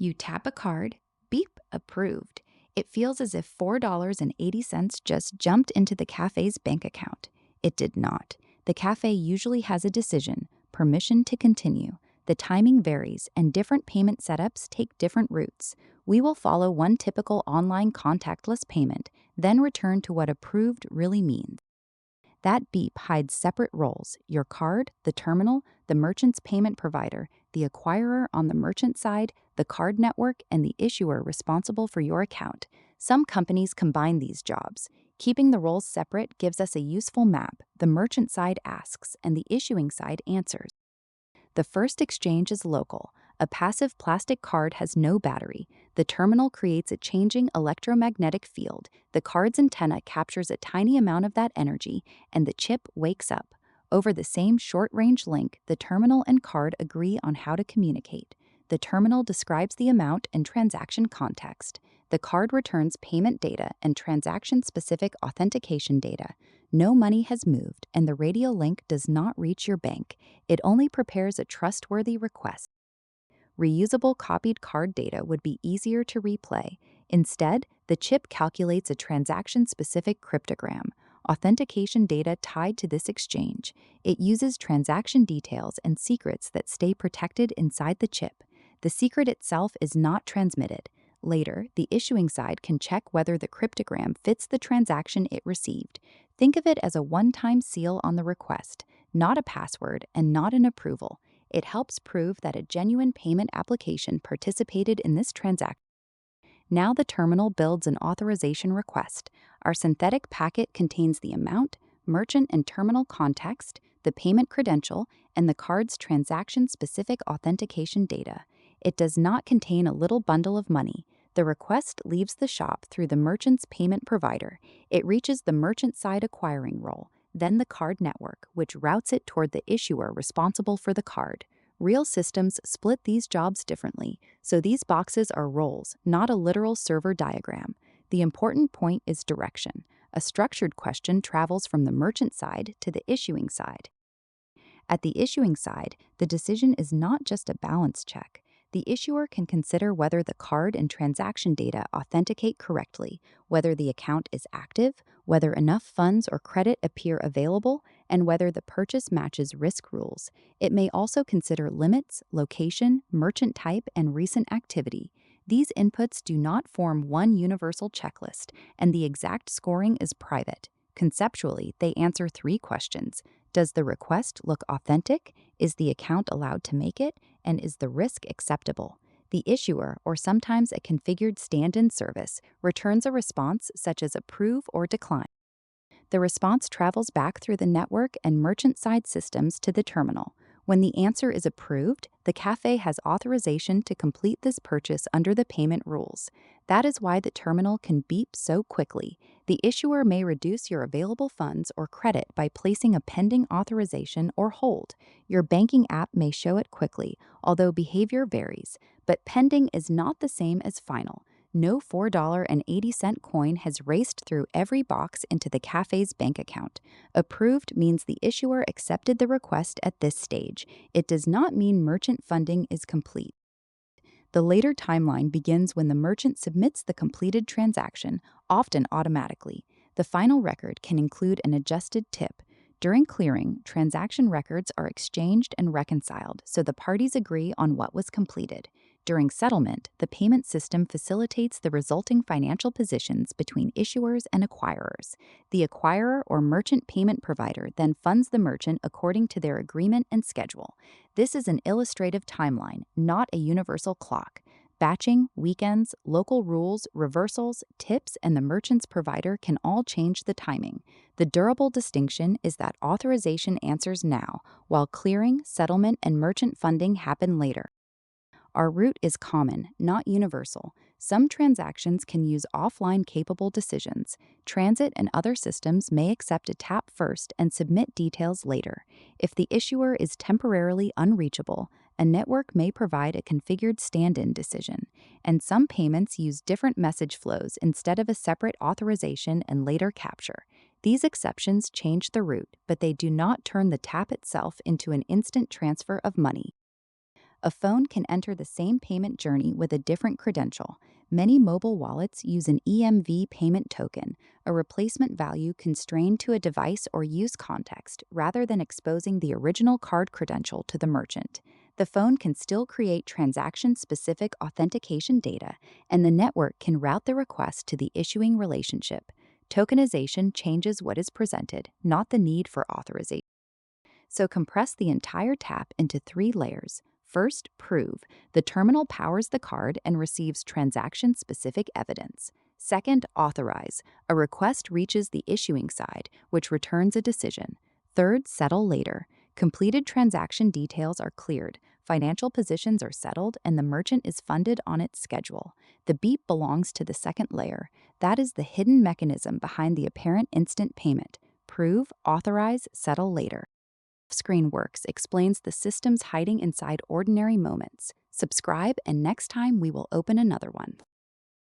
You tap a card, beep, approved. It feels as if $4.80 just jumped into the cafe's bank account. It did not. The cafe usually has a decision, permission to continue. The timing varies, and different payment setups take different routes. We will follow one typical online contactless payment, then return to what approved really means. That beep hides separate roles: your card, the terminal, the merchant's payment provider, the acquirer on the merchant side, the card network, and the issuer responsible for your account. Some companies combine these jobs. Keeping the roles separate gives us a useful map. The merchant side asks, and the issuing side answers. The first exchange is local. A passive plastic card has no battery. The terminal creates a changing electromagnetic field. The card's antenna captures a tiny amount of that energy, and the chip wakes up. Over the same short-range link, the terminal and card agree on how to communicate. The terminal describes the amount and transaction context. The card returns payment data and transaction-specific authentication data. No money has moved, and the radio link does not reach your bank. It only prepares a trustworthy request. Reusable copied card data would be easier to replay. Instead, the chip calculates a transaction-specific cryptogram, authentication data tied to this exchange. It uses transaction details and secrets that stay protected inside the chip. The secret itself is not transmitted. Later, the issuing side can check whether the cryptogram fits the transaction it received. Think of it as a one-time seal on the request, not a password and not an approval. It helps prove that a genuine payment application participated in this transaction. Now the terminal builds an authorization request. Our synthetic packet contains the amount, merchant and terminal context, the payment credential, and the card's transaction-specific authentication data. It does not contain a little bundle of money. The request leaves the shop through the merchant's payment provider. It reaches the merchant-side acquiring role, then the card network, which routes it toward the issuer responsible for the card. Real systems split these jobs differently, so these boxes are roles, not a literal server diagram. The important point is direction. A structured question travels from the merchant side to the issuing side. At the issuing side, the decision is not just a balance check. The issuer can consider whether the card and transaction data authenticate correctly, whether the account is active, whether enough funds or credit appear available, and whether the purchase matches risk rules. It may also consider limits, location, merchant type, and recent activity. These inputs do not form one universal checklist, and the exact scoring is private. Conceptually, they answer three questions. Does the request look authentic? Is the account allowed to make it? And is the risk acceptable? The issuer, or sometimes a configured stand-in service, returns a response such as approve or decline. The response travels back through the network and merchant-side systems to the terminal. When the answer is approved, the cafe has authorization to complete this purchase under the payment rules. That is why the terminal can beep so quickly. The issuer may reduce your available funds or credit by placing a pending authorization or hold. Your banking app may show it quickly, although behavior varies. But pending is not the same as final. No $4.80 coin has raced through every box into the cafe's bank account. Approved means the issuer accepted the request at this stage. It does not mean merchant funding is complete. The later timeline begins when the merchant submits the completed transaction, often automatically. The final record can include an adjusted tip. During clearing, transaction records are exchanged and reconciled so the parties agree on what was completed. During settlement, the payment system facilitates the resulting financial positions between issuers and acquirers. The acquirer or merchant payment provider then funds the merchant according to their agreement and schedule. This is an illustrative timeline, not a universal clock. Batching, weekends, local rules, reversals, tips, and the merchant's provider can all change the timing. The durable distinction is that authorization answers now, while clearing, settlement, and merchant funding happen later. Our route is common, not universal. Some transactions can use offline-capable decisions. Transit and other systems may accept a tap first and submit details later. If the issuer is temporarily unreachable, a network may provide a configured stand-in decision. And some payments use different message flows instead of a separate authorization and later capture. These exceptions change the route, but they do not turn the tap itself into an instant transfer of money. A phone can enter the same payment journey with a different credential. Many mobile wallets use an EMV payment token, a replacement value constrained to a device or use context rather than exposing the original card credential to the merchant. The phone can still create transaction-specific authentication data, and the network can route the request to the issuing relationship. Tokenization changes what is presented, not the need for authorization. So compress the entire tap into 3 layers. First, prove. The terminal powers the card and receives transaction-specific evidence. Second, authorize. A request reaches the issuing side, which returns a decision. Third, settle later. Completed transaction details are cleared, financial positions are settled, and the merchant is funded on its schedule. The beep belongs to the second layer. That is the hidden mechanism behind the apparent instant payment. Prove, authorize, settle later. Offscreen Works explains the systems hiding inside ordinary moments. Subscribe, and next time we will open another one.